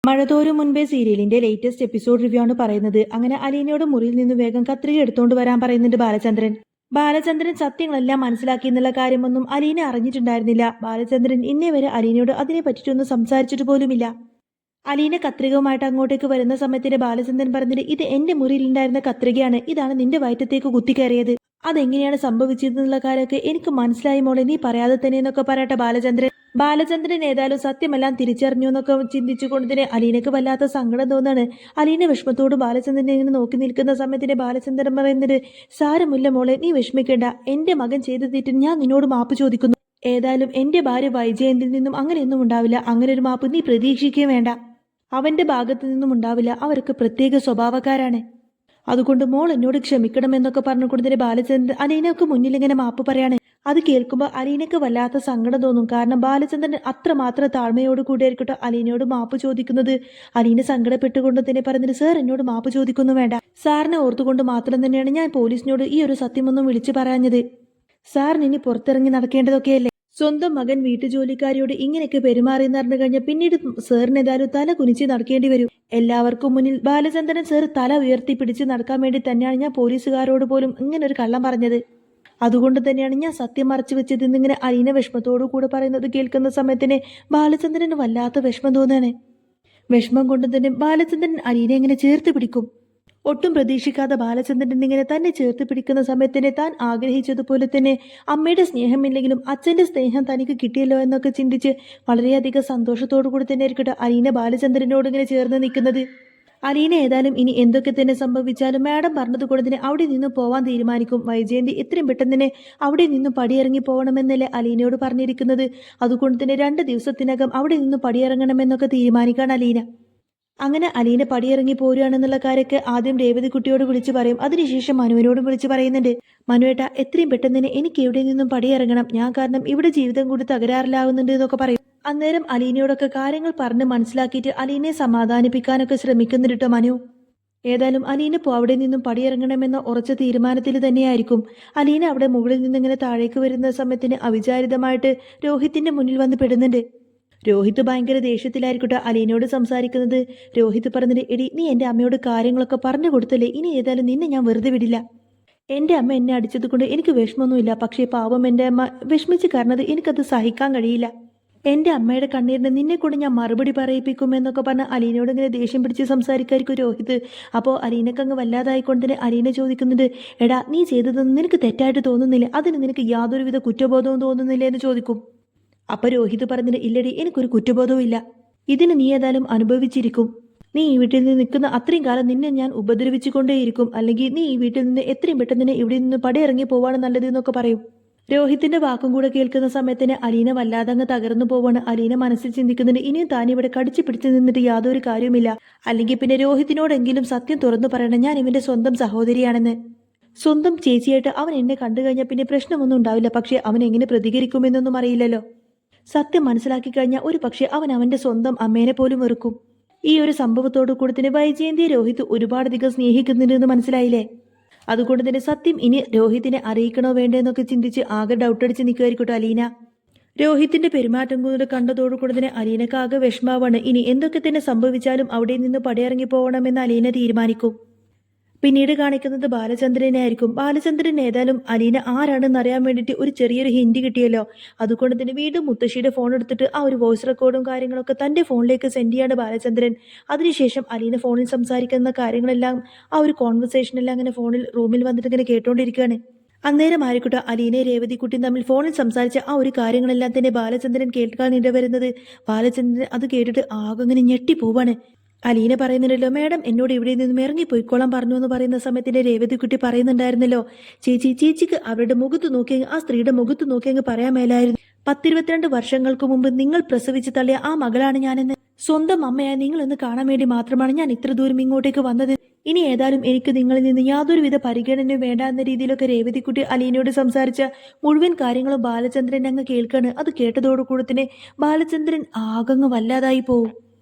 മഴതോരും മുൻപേ സീരിയലിന്റെ latest episode review ആണ് പറയുന്നത്. അങ്ങനെ അലീനയോട് മുറിയിൽ നിന്ന് വേഗം കത്രിക എടുത്തോണ്ട് വരാൻ പറയുന്നുണ്ട് ബാലചന്ദ്രൻ. ബാലചന്ദ്രൻ സത്യങ്ങളെല്ലാം മനസ്സിലാക്കി എന്നുള്ള കാര്യമൊന്നും അലീന അറിഞ്ഞിട്ടുണ്ടായിരുന്നില്ല. ബാലചന്ദ്രൻ ഇന്നേ വരെ അലീനയോട് അതിനെ പറ്റിയിട്ടൊന്നും സംസാരിച്ചിട്ട് പോലുമില്ല. അലീന കത്രികവുമായിട്ട് അങ്ങോട്ടേക്ക് വരുന്ന സമയത്തിന് ബാലചന്ദ്രൻ പറഞ്ഞത്, ഇത് എന്റെ മുറിയിലുണ്ടായിരുന്ന കത്രികയാണ്, ഇതാണ് നിന്റെ വയറ്റത്തേക്ക് കുത്തിക്കയറിയത്. അതെങ്ങനെയാണ് സംഭവിച്ചതെന്നുള്ള കാര്യമൊക്കെ എനിക്ക് മനസ്സിലായി മോളെ, നീ പറയാതെ തന്നെ എന്നൊക്കെ പറയട്ടെ ബാലചന്ദ്രൻ ഏതായാലും സത്യമെല്ലാം തിരിച്ചറിഞ്ഞു എന്നൊക്കെ ചിന്തിച്ചുകൊണ്ട് തന്നെ അലീനക്ക് വല്ലാത്ത സങ്കടം തോന്നാണ്. അലീന വിഷമത്തോട് ബാലചന്ദ്രനെ ഇങ്ങനെ നോക്കി നിൽക്കുന്ന സമയത്തിന് ബാലചന്ദ്രൻ പറയുന്നത്, സാരമില്ല മോളെ, നീ വിഷമിക്കേണ്ട, എന്റെ മകൻ ചെയ്ത തെറ്റിന് ഞാൻ നിന്നോട് മാപ്പ് ചോദിക്കുന്നു. ഏതായാലും എന്റെ ഭാര്യ വൈജയന്തിൽ നിന്നും അങ്ങനെയൊന്നും ഉണ്ടാവില്ല. അങ്ങനെ ഒരു മാപ്പ് നീ പ്രതീക്ഷിക്കുകയും വേണ്ട. അവന്റെ ഭാഗത്തു നിന്നും ഉണ്ടാവില്ല. അവർക്ക് പ്രത്യേക സ്വഭാവക്കാരാണ്. അതുകൊണ്ട് മോൾ എന്നോട് ക്ഷമിക്കണം എന്നൊക്കെ പറഞ്ഞുകൊണ്ട് തന്നെ ബാലചന്ദ്രൻ അലീനക്ക് മുന്നിൽ ഇങ്ങനെ മാപ്പ് പറയാണ്. അത് കേൾക്കുമ്പോൾ അലീനക്ക് വല്ലാത്ത സങ്കടം തോന്നും. കാരണം ബാലചന്ദ്രൻ അത്രമാത്രം താഴ്മയോട് കൂടിയായിരിക്കട്ടെ അലീനയോട് മാപ്പ് ചോദിക്കുന്നത്. അലീന സങ്കടപ്പെട്ടുകൊണ്ട് തന്നെ പറയുന്നത്, സാർ എന്നോട് മാപ്പ് ചോദിക്കുന്നു വേണ്ട. സാറിനെ ഓർത്തുകൊണ്ട് മാത്രം തന്നെയാണ് ഞാൻ പോലീസിനോട് ഈ ഒരു സത്യമൊന്നും വിളിച്ചു പറഞ്ഞത്. സാറിന് ഇനി പുറത്തിറങ്ങി നടക്കേണ്ടതൊക്കെയല്ലേ. സ്വന്തം മകൻ വീട്ടുജോലിക്കാരിയോട് ഇങ്ങനെയൊക്കെ പെരുമാറിയെന്ന് അറിഞ്ഞു കഴിഞ്ഞാൽ പിന്നീട് സാറിന് ഏതായാലും തല കുനിച്ച് നടക്കേണ്ടി വരും. എല്ലാവർക്കും മുന്നിൽ ബാലചന്ദ്രൻ സാർ തല ഉയർത്തി പിടിച്ച് നടക്കാൻ വേണ്ടി തന്നെയാണ് ഞാൻ പോലീസുകാരോട് പോലും ഇങ്ങനെ ഒരു കള്ളം പറഞ്ഞത്. അതുകൊണ്ട് തന്നെയാണ് ഞാൻ സത്യം മറച്ചു വെച്ചത് എന്നിങ്ങനെ അലീന വിഷമത്തോടു കൂടെ പറയുന്നത് കേൾക്കുന്ന സമയത്തിന് ബാലചന്ദ്രന് വല്ലാത്ത വിഷമം തോന്നാണ്. വിഷമം കൊണ്ട് തന്നെ ബാലചന്ദ്രൻ അലീനെ എങ്ങനെ ചേർത്ത് പിടിക്കും. ഒട്ടും പ്രതീക്ഷിക്കാതെ ബാലചന്ദ്രൻ ഇങ്ങനെ തന്നെ ചേർത്ത് പിടിക്കുന്ന സമയത്തിന് താൻ ആഗ്രഹിച്ചതുപോലെ തന്നെ അമ്മയുടെ സ്നേഹമില്ലെങ്കിലും അച്ഛന്റെ സ്നേഹം തനിക്ക് കിട്ടിയല്ലോ എന്നൊക്കെ ചിന്തിച്ച് വളരെയധികം സന്തോഷത്തോടു കൂടി തന്നെ ആയിരിക്കട്ടെ അലീന ബാലചന്ദ്രനോട് ഇങ്ങനെ ചേർന്ന് നിൽക്കുന്നത്. അലീന ഏതായാലും ഇനി എന്തൊക്കെ തന്നെ സംഭവിച്ചാലും മാഡം പറഞ്ഞതുകൊണ്ട് തന്നെ അവിടെ നിന്നും പോവാൻ തീരുമാനിക്കും. വൈജയന്തി എത്രയും പെട്ടെന്ന് തന്നെ അവിടെ നിന്നും പടിയിറങ്ങി പോകണമെന്നല്ലേ അലീനയോട് പറഞ്ഞിരിക്കുന്നത്. അതുകൊണ്ട് തന്നെ 2 ദിവസത്തിനകം അവിടെ നിന്നും പടിയിറങ്ങണമെന്നൊക്കെ തീരുമാനിക്കാണ് അലീന. അങ്ങനെ അലീന പടിയിറങ്ങി പോരുകയാണെന്നുള്ള കാര്യമൊക്കെ ആദ്യം രേവതി കുട്ടിയോട് വിളിച്ചു പറയും. അതിനുശേഷം മനുവിനോടും വിളിച്ചു പറയുന്നുണ്ട്, മനുവേട്ട എത്രയും പെട്ടെന്ന് തന്നെ എനിക്ക് എവിടെ നിന്നും പടിയിറങ്ങണം, ഞാൻ കാരണം ഇവിടെ ജീവിതം കൂടി തകരാറിലാവുന്നുണ്ട് എന്നൊക്കെ പറയും. അന്നേരം അലീനയോടൊക്കെ കാര്യങ്ങൾ പറഞ്ഞ് മനസ്സിലാക്കിയിട്ട് അലീനയെ സമാധാനിപ്പിക്കാനൊക്കെ ശ്രമിക്കുന്നുണ്ട് മനു. ഏതായാലും അലീന അവിടെ നിന്നും പടിയിറങ്ങണമെന്ന ഉറച്ച തീരുമാനത്തിൽ തന്നെയായിരിക്കും. അലീന അവിടെ മുകളിൽ നിന്നിങ്ങനെ താഴേക്ക് വരുന്ന സമയത്തിന് അവിചാരിതമായിട്ട് രോഹിത്തിന്റെ മുന്നിൽ വന്ന് പെടുന്നുണ്ട്. രോഹിത് ഭയങ്കര ദേഷ്യത്തിലായിരിക്കട്ടെ അലീനയോട് സംസാരിക്കുന്നത്. രോഹിത് പറഞ്ഞത്, എടി നീ എൻ്റെ അമ്മയോട് കാര്യങ്ങളൊക്കെ പറഞ്ഞു കൊടുത്തല്ലേ, ഇനി ഏതായാലും നിന്നെ ഞാൻ വെറുതെ വിടില്ല. എൻ്റെ അമ്മ എന്നെ അടിച്ചത് കൊണ്ട് എനിക്ക് വിഷമമൊന്നുമില്ല, പക്ഷേ പാവം എൻ്റെ അമ്മ വിഷമിച്ച് കാരണത് എനിക്കത് സഹിക്കാൻ കഴിയില്ല. എൻ്റെ അമ്മയുടെ കണ്ണീരിന് നിന്നെ കൊണ്ട് ഞാൻ മറുപടി പറയിപ്പിക്കുമെന്നൊക്കെ പറഞ്ഞ് അലീനയോട് ഇങ്ങനെ ദേഷ്യം പിടിച്ച് സംസാരിക്കായിരിക്കും രോഹിത്. അപ്പോൾ അലീനക്കങ്ങ് വല്ലാതായിക്കൊണ്ട് തന്നെ അലീന ചോദിക്കുന്നുണ്ട്, എടാ നീ ചെയ്തതൊന്നും നിനക്ക് തെറ്റായിട്ട് തോന്നുന്നില്ല, അതിന് നിനക്ക് യാതൊരുവിധ കുറ്റബോധവും തോന്നുന്നില്ല എന്ന് ചോദിക്കും. അപ്പൊ രോഹിത് പറഞ്ഞിട്ട്, ഇല്ലടി എനിക്കൊരു കുറ്റബോധവും ഇല്ല, ഇതിന് നീ ഏതായാലും അനുഭവിച്ചിരിക്കും. നീ ഈ വീട്ടിൽ നിന്ന് നിൽക്കുന്ന അത്രയും കാലം നിന്നെ ഞാൻ ഉപദ്രവിച്ചുകൊണ്ടേയിരിക്കും, അല്ലെങ്കിൽ നീ ഈ വീട്ടിൽ നിന്ന് എത്രയും പെട്ടെന്ന് ഇവിടെ നിന്ന് പടിയിറങ്ങി പോവാണ് നല്ലത് എന്നൊക്കെ പറയും. രോഹിത്തിന്റെ വാക്കും കൂടെ കേൾക്കുന്ന സമയത്തിന് അലീന വല്ലാതെ അങ്ങ് തകർന്നു പോവാണ്. അലീന മനസ്സിൽ ചിന്തിക്കുന്നുണ്ട്, ഇനിയും താൻ ഇവിടെ കടിച്ചു പിടിച്ചു നിന്നിട്ട് യാതൊരു കാര്യവുമില്ല, അല്ലെങ്കിൽ പിന്നെ രോഹിത്തിനോടെങ്കിലും സത്യം തുറന്നു പറയണം, ഞാൻ ഇവന്റെ സ്വന്തം സഹോദരിയാണെന്ന്. സ്വന്തം ചേച്ചിയായിട്ട് അവൻ എന്നെ കണ്ടു കഴിഞ്ഞാൽ പിന്നെ പ്രശ്നമൊന്നും ഉണ്ടാവില്ല, പക്ഷെ അവൻ എങ്ങനെ പ്രതികരിക്കുമെന്നൊന്നും അറിയില്ലല്ലോ. സത്യം മനസ്സിലാക്കി കഴിഞ്ഞാൽ ഒരു പക്ഷെ അവൻ അവന്റെ സ്വന്തം അമ്മേനെ പോലും വെറുക്കും. ഈ ഒരു സംഭവത്തോടു കൂടി തന്നെ വൈജയന്തിയെ രോഹിത് ഒരുപാടധികം സ്നേഹിക്കുന്നുണ്ടെന്ന് മനസ്സിലായില്ലേ. അതുകൊണ്ട് തന്നെ സത്യം ഇനി രോഹിത്തിനെ അറിയിക്കണോ വേണ്ടോ എന്നൊക്കെ ചിന്തിച്ച് ആകെ ഡൗട്ടടിച്ച് നിൽക്കുമായിരിക്കട്ടെ അലീന. രോഹിത്തിന്റെ പെരുമാറ്റം കൂടെ കണ്ടതോടു കൂടി തന്നെ അലീനക്ക് ആകെ വിഷമാവാണ്. ഇനി എന്തൊക്കെ തന്നെ സംഭവിച്ചാലും അവിടെ നിന്ന് പടിയിറങ്ങി പോകണമെന്ന് അലീന തീരുമാനിക്കും. പിന്നീട് കാണിക്കുന്നത് ബാലചന്ദ്രനെ ആയിരിക്കും. ബാലചന്ദ്രൻ ഏതായാലും അലീന ആരാണെന്ന് അറിയാൻ വേണ്ടിയിട്ട് ഒരു ചെറിയൊരു ഹിന്റ് കിട്ടിയല്ലോ. അതുകൊണ്ട് തന്നെ വീണ്ടും മുത്തശ്ശിയുടെ ഫോൺ എടുത്തിട്ട് ആ ഒരു വോയിസ് റെക്കോർഡും കാര്യങ്ങളൊക്കെ തൻ്റെ ഫോണിലേക്ക് സെൻഡ് ചെയ്യാണ് ബാലചന്ദ്രൻ. അതിനുശേഷം അലീന ഫോണിൽ സംസാരിക്കുന്ന കാര്യങ്ങളെല്ലാം ആ ഒരു കോൺവെർസേഷനെല്ലാം അങ്ങനെ ഫോണിൽ റൂമിൽ വന്നിട്ട് ഇങ്ങനെ കേട്ടോണ്ടിരിക്കുകയാണ്. അന്നേരം ആയിരിക്കട്ടെ അലീനെ രേവതിക്കുട്ടിയും തമ്മിൽ ഫോണിൽ സംസാരിച്ച ആ ഒരു കാര്യങ്ങളെല്ലാം തന്നെ ബാലചന്ദ്രൻ കേൾക്കാൻ ഇടവരുന്നത്. ബാലചന്ദ്രൻ അത് കേട്ടിട്ട് ആകെ അങ്ങനെ ഞെട്ടിപ്പോവാണ്. അലീന പറയുന്നുണ്ടല്ലോ, മാഡം എന്നോട് ഇവിടെ നിന്നും ഇറങ്ങിപ്പോയിക്കോളാൻ പറഞ്ഞു എന്ന് പറയുന്ന സമയത്തിന്റെ രേവതിക്കുട്ടി പറയുന്നുണ്ടായിരുന്നല്ലോ, ചേച്ചിക്ക് അവരുടെ മുഖത്ത് നോക്കിയെങ്കിൽ ആ സ്ത്രീയുടെ മുഖത്ത് നോക്കിയെങ്കിൽ പറയാൻ മേലായിരുന്നു, 10-22 വർഷങ്ങൾക്ക് മുമ്പ് നിങ്ങൾ പ്രസവിച്ച് തള്ളിയ ആ മകളാണ് ഞാനെന്ന്. സ്വന്തം അമ്മയായി നിങ്ങളൊന്ന് കാണാൻ വേണ്ടി മാത്രമാണ് ഞാൻ ഇത്ര ദൂരം ഇങ്ങോട്ടേക്ക് വന്നത്. ഇനി ഏതായാലും എനിക്ക് നിങ്ങളിൽ നിന്ന് യാതൊരുവിധ പരിഗണനയും വേണ്ട എന്ന രീതിയിലൊക്കെ രേവതിക്കുട്ടി അലീനയോട് സംസാരിച്ച മുഴുവൻ കാര്യങ്ങളും ബാലചന്ദ്രൻ അങ്ങ് കേൾക്കാണ്. അത് കേട്ടതോടുകൂടി തന്നെ ബാലചന്ദ്രൻ ആകങ്ങ് വല്ലാതായി പോവും.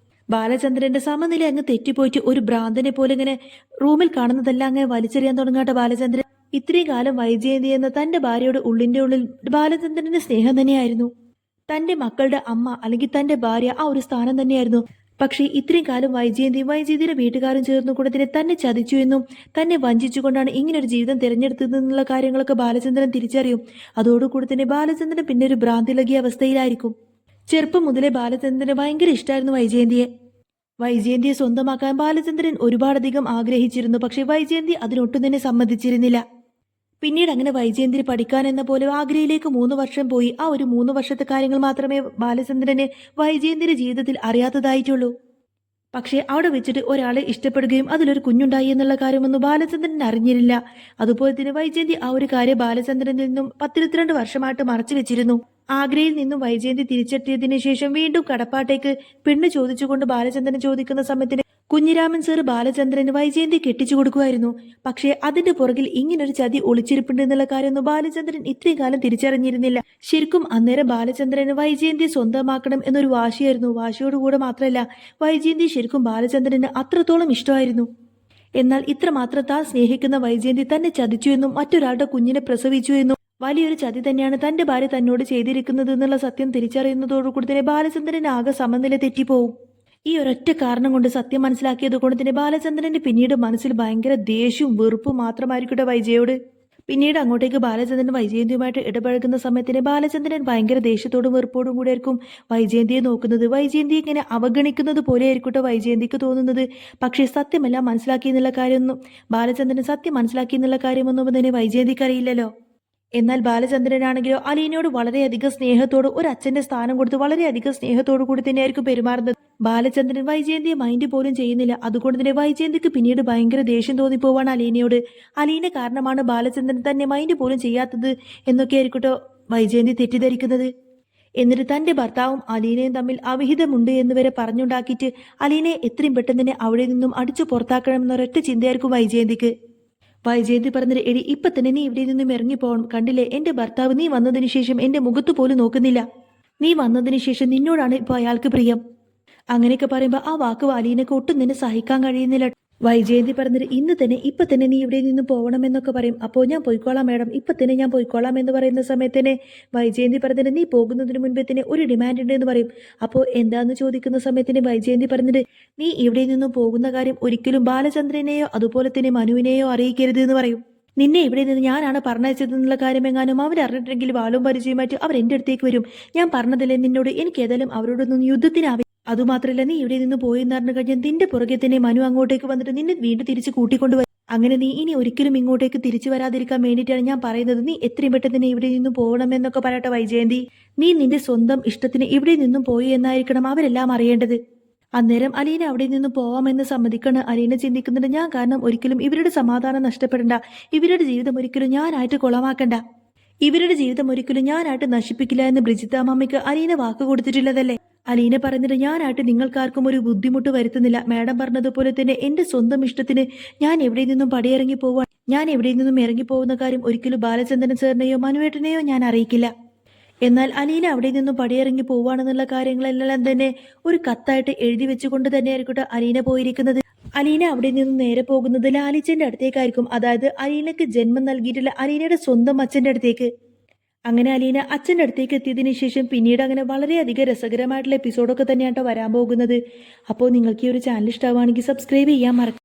ബാലചന്ദ്രന്റെ സമനില അങ്ങ് തെറ്റിപ്പോയിട്ട് ഒരു ഭ്രാന്തനെ പോലെ ഇങ്ങനെ റൂമിൽ കാണുന്നതെല്ലാം അങ്ങനെ വലിച്ചെറിയാൻ തുടങ്ങാട്ട ബാലചന്ദ്രൻ. ഇത്രയും കാലം വൈജയന്തി എന്ന തന്റെ ഭാര്യയുടെ ഉള്ളിന്റെ ഉള്ളിൽ ബാലചന്ദ്രന്റെ സ്നേഹം തന്നെയായിരുന്നു. തന്റെ മക്കളുടെ അമ്മ അല്ലെങ്കിൽ തന്റെ ഭാര്യ ആ ഒരു സ്ഥാനം തന്നെയായിരുന്നു. പക്ഷേ ഇത്രയും കാലം വൈജയന്തിയുടെ വീട്ടുകാരും ചേർന്നുകൂടെ തന്നെ ചതിച്ചു എന്നും തന്നെ വഞ്ചിച്ചുകൊണ്ടാണ് ഇങ്ങനൊരു ജീവിതം തിരഞ്ഞെടുത്തതെന്നുള്ള കാര്യങ്ങളൊക്കെ ബാലചന്ദ്രൻ തിരിച്ചറിയും. അതോടുകൂടി തന്നെ ബാലചന്ദ്രൻ പിന്നെ ഒരു ഭ്രാന്തിളകിയ അവസ്ഥയിലായിരിക്കും. ചെറുപ്പം മുതലേ ബാലചന്ദ്രന് ഭയങ്കര ഇഷ്ടമായിരുന്നു വൈജയന്തിയെ സ്വന്തമാക്കാൻ ബാലചന്ദ്രൻ ഒരുപാടധികം ആഗ്രഹിച്ചിരുന്നു. പക്ഷെ വൈജയന്തി അതിനൊട്ടും തന്നെ സമ്മതിച്ചിരുന്നില്ല. പിന്നീട് അങ്ങനെ വൈജയന്തി പഠിക്കാൻ എന്ന പോലെ ആഗ്രയിലേക്ക് 3 വർഷം പോയി. ആ ഒരു 3 വർഷത്തെ കാര്യങ്ങൾ മാത്രമേ ബാലചന്ദ്രന് വൈജയന്തിയുടെ ജീവിതത്തിൽ അറിയാത്തതായിട്ടുള്ളൂ. പക്ഷേ അവിടെ വെച്ചിട്ട് ഒരാളെ ഇഷ്ടപ്പെടുകയും അതിലൊരു കുഞ്ഞുണ്ടായി എന്നുള്ള കാര്യമൊന്നും ബാലചന്ദ്രൻ അറിഞ്ഞിരുന്നില്ല. അതുപോലെ തന്നെ വൈജയന്തി ആ ഒരു കാര്യം ബാലചന്ദ്രനിൽ നിന്നും 12 വർഷമായിട്ട് മറച്ചു വെച്ചിരുന്നു. ആഗ്രയിൽ നിന്നും വൈജയന്തി തിരിച്ചെത്തിയതിനു ശേഷം വീണ്ടും കടപ്പാട്ടേക്ക് പെണ്ണ് ചോദിച്ചുകൊണ്ട് ബാലചന്ദ്രൻ ചോദിക്കുന്ന സമയത്തിന് കുഞ്ഞിരാമൻ സാർ ബാലചന്ദ്രന് വൈജയന്തി കെട്ടിച്ചു കൊടുക്കുമായിരുന്നു. പക്ഷേ അതിന്റെ പുറകിൽ ഇങ്ങനൊരു ചതി ഒളിച്ചിരിപ്പുണ്ട് എന്നുള്ള കാര്യമൊന്നും ബാലചന്ദ്രൻ ഇത്രയും കാലം തിരിച്ചറിഞ്ഞിരുന്നില്ല. ശരിക്കും അന്നേരം ബാലചന്ദ്രന് വൈജയന്തി സ്വന്തമാക്കണം എന്നൊരു വാശിയായിരുന്നു. വാശിയോടുകൂടെ മാത്രമല്ല, വൈജയന്തി ശരിക്കും ബാലചന്ദ്രന് അത്രത്തോളം ഇഷ്ടമായിരുന്നു. എന്നാൽ ഇത്രമാത്രം താൻ സ്നേഹിക്കുന്ന വൈജയന്തി തന്നെ ചതിച്ചു എന്നും മറ്റൊരാളുടെ കുഞ്ഞിനെ പ്രസവിച്ചു എന്നും വലിയൊരു ചതി തന്നെയാണ് തന്റെ ഭാര്യ തന്നോട് ചെയ്തിരിക്കുന്നത് എന്നുള്ള സത്യം തിരിച്ചറിയുന്നതോടുകൂടി തന്നെ ബാലചന്ദ്രന് ആകെ സമനില തെറ്റിപ്പോവും. ഈ ഒരൊറ്റ കാരണം കൊണ്ട് സത്യം മനസ്സിലാക്കിയത് കൊണ്ട് തന്നെ ബാലചന്ദ്രന്റെ പിന്നീട് മനസ്സിൽ ഭയങ്കര ദേഷ്യവും വെറുപ്പും മാത്രമായിരിക്കട്ടെ വൈജയോട്. പിന്നീട് അങ്ങോട്ടേക്ക് ബാലചന്ദ്രൻ വൈജയന്തിയുമായിട്ട് ഇടപഴകുന്ന സമയത്തിന് ബാലചന്ദ്രൻ ഭയങ്കര ദേഷ്യത്തോടും വെറുപ്പോടും കൂടെ ആയിരിക്കും വൈജയന്തിയെ നോക്കുന്നത്. വൈജയന്തി ഇങ്ങനെ അവഗണിക്കുന്നത് പോലെ ആയിരിക്കട്ടെ വൈജയന്തിക്ക് തോന്നുന്നത്. പക്ഷേ സത്യമെല്ലാം മനസ്സിലാക്കി എന്നുള്ള കാര്യമൊന്നും ബാലചന്ദ്രൻ സത്യം മനസ്സിലാക്കി എന്നുള്ള കാര്യമൊന്നും തന്നെ വൈജയന്തിക്ക് അറിയില്ലല്ലോ. എന്നാൽ ബാലചന്ദ്രനാണെങ്കിലോ അലീനയോട് വളരെയധികം സ്നേഹത്തോട് ഒരു അച്ഛന്റെ സ്ഥാനം കൊടുത്ത് വളരെയധികം സ്നേഹത്തോടു കൂടി തന്നെയായിരിക്കും പെരുമാറുന്നത്. ബാലചന്ദ്രൻ വൈജയന്തിയെ മൈൻഡ് പോലും ചെയ്യുന്നില്ല. അതുകൊണ്ട് തന്നെ വൈജയന്തിക്ക് പിന്നീട് ഭയങ്കര ദേഷ്യം തോന്നിപ്പോവാണ് അലീനയോട്. അലീന കാരണമാണ് ബാലചന്ദ്രൻ തന്നെ മൈൻഡ് പോലും ചെയ്യാത്തത് എന്നൊക്കെ ആയിരിക്കട്ടോ വൈജയന്തി തെറ്റിദ്ധരിക്കുന്നത്. എന്നിട്ട് തന്റെ ഭർത്താവും അലീനയും തമ്മിൽ അവിഹിതമുണ്ട് എന്ന് വരെ പറഞ്ഞുണ്ടാക്കിയിട്ട് അലീനയെ എത്രയും പെട്ടെന്ന് തന്നെ അവിടെ നിന്നും അടിച്ചു പുറത്താക്കണമെന്നൊരൊറ്റ ചിന്തയായിരിക്കും വൈജയന്തിക്ക്. വൈജയന്തി പറഞ്ഞത്, എടി ഇപ്പൊ തന്നെ നീ ഇവിടെ നിന്നും ഇറങ്ങിപ്പോകണം. കണ്ടില്ലേ, എന്റെ ഭർത്താവ് നീ വന്നതിന് ശേഷം എന്റെ മുഖത്ത് പോലും നോക്കുന്നില്ല. നീ വന്നതിന് ശേഷം നിന്നോടാണ് ഇപ്പൊ അയാൾക്ക് പ്രിയം. അങ്ങനെയൊക്കെ പറയുമ്പോ ആ വാക്ക് അലീനക്ക് ഒട്ടും തന്നെ സഹിക്കാൻ കഴിയുന്നില്ല. വൈജയന്തി പറഞ്ഞത്, ഇപ്പൊ തന്നെ നീ ഇവിടെ നിന്ന് പോകണമെന്നൊക്കെ പറയും. അപ്പോൾ ഞാൻ പോയിക്കോളാം മാഡം, ഇപ്പൊ തന്നെ ഞാൻ പോയിക്കോളാം എന്ന് പറയുന്ന സമയത്ത് വൈജയന്തി പറഞ്ഞത്, നീ പോകുന്നതിന് മുൻപേ തന്നെ ഒരു ഡിമാൻഡ് ഉണ്ട് എന്ന് പറയും. അപ്പോൾ എന്താന്ന് ചോദിക്കുന്ന സമയത്തിന് വൈജയന്തി പറഞ്ഞത്, നീ ഇവിടെ നിന്നും പോകുന്ന കാര്യം ഒരിക്കലും ബാലചന്ദ്രനെയോ അതുപോലെ തന്നെ മനുവിനെയോ അറിയിക്കരുത് എന്ന് പറയും. നിന്നെ ഇവിടെ നിന്ന് ഞാനാണ് പറഞ്ഞയച്ചതെന്നുള്ള കാര്യമെങ്ങാനും അവരറിഞ്ഞിട്ടെങ്കിൽ വാളും പരിചയമായിട്ട് അവർ എൻ്റെ അടുത്തേക്ക് വരും. ഞാൻ പറഞ്ഞതല്ലേ നിന്നോട്, എനിക്ക് ഏതായാലും അവരോടൊന്നും യുദ്ധത്തിനാവേ. അതുമാത്രമല്ല, നീ ഇവിടെ നിന്ന് പോയെന്ന് അറിഞ്ഞു കഴിഞ്ഞാൽ നിന്റെ പുറകെ തന്നെ മനു അങ്ങോട്ടേക്ക് വന്നിട്ട് നിന്നെ വീണ്ടും തിരിച്ച് കൂട്ടിക്കൊണ്ടുവരും. അങ്ങനെ നീ ഇനി ഒരിക്കലും ഇങ്ങോട്ടേക്ക് തിരിച്ചു വരാതിരിക്കാൻ വേണ്ടിയിട്ടാണ് ഞാൻ പറയുന്നത്. നീ എത്രയും പെട്ടെന്ന് തന്നെ ഇവിടെ നിന്നും പോകണമെന്നൊക്കെ പറയട്ടെ വൈജയന്തി. നീ നിന്റെ സ്വന്തം ഇഷ്ടത്തിന് ഇവിടെ നിന്നും പോയി എന്നായിരിക്കണം അവരെല്ലാം അറിയേണ്ടത്. അന്നേരം അലീന അവിടെ നിന്നും പോവാമെന്ന് സമ്മതിക്കണം. അലീന ചിന്തിക്കുന്നുണ്ട്, ഞാൻ കാരണം ഒരിക്കലും ഇവരുടെ സമാധാനം നഷ്ടപ്പെടണ്ട, ഇവരുടെ ജീവിതം ഒരിക്കലും ഞാനായിട്ട് കൊളമാക്കണ്ട, ഇവരുടെ ജീവിതം ഒരിക്കലും ഞാനായിട്ട് നശിപ്പിക്കില്ല എന്ന് ബ്രിജിത്താമ്മയ്ക്ക് അലീന വാക്ക് കൊടുത്തിട്ടുള്ളതല്ലേ. അലീന പറഞ്ഞിട്ട്, ഞാനായിട്ട് നിങ്ങൾക്കാർക്കും ഒരു ബുദ്ധിമുട്ട് വരുത്തുന്നില്ല. മാഡം പറഞ്ഞതുപോലെ തന്നെ എന്റെ സ്വന്തം ഇഷ്ടത്തിന് ഞാൻ എവിടെ നിന്നും പടിയിറങ്ങി പോവാൻ, ഞാൻ എവിടെ നിന്നും ഇറങ്ങിപ്പോകുന്ന കാര്യം ഒരിക്കലും ബാലചന്ദ്രൻ സാറിനെയോ മനുവേട്ടനെയോ ഞാൻ അറിയിക്കില്ല. എന്നാൽ അലീന അവിടെ നിന്നും പടിയിറങ്ങി പോവാണെന്നുള്ള കാര്യങ്ങളെല്ലാം തന്നെ ഒരു കത്തായിട്ട് എഴുതി വെച്ചുകൊണ്ട് തന്നെയായിരിക്കട്ടെ അലീന പോയിരിക്കുന്നത്. അലീന അവിടെ നിന്നും നേരെ പോകുന്നത് ലാലിച്ചന്റെ അടുത്തേക്കായിരിക്കും. അതായത് അലീനക്ക് ജന്മം നൽകിയിട്ടുള്ള അലീനയുടെ സ്വന്തം അച്ഛന്റെ അടുത്തേക്ക്. അങ്ങനെ അലീന അച്ഛൻ്റെ അടുത്തേക്ക് എത്തിയതിനു ശേഷം പിന്നീട് അങ്ങനെ വളരെയധികം രസകരമായിട്ടുള്ള എപ്പിസോഡൊക്കെ തന്നെയാണ് വരാൻ പോകുന്നത്. അപ്പോൾ നിങ്ങൾക്ക് ഈ ഒരു ചാനൽ ഇഷ്ടമാവുകയാണെങ്കിൽ സബ്സ്ക്രൈബ് ചെയ്യാൻ മറക്കും.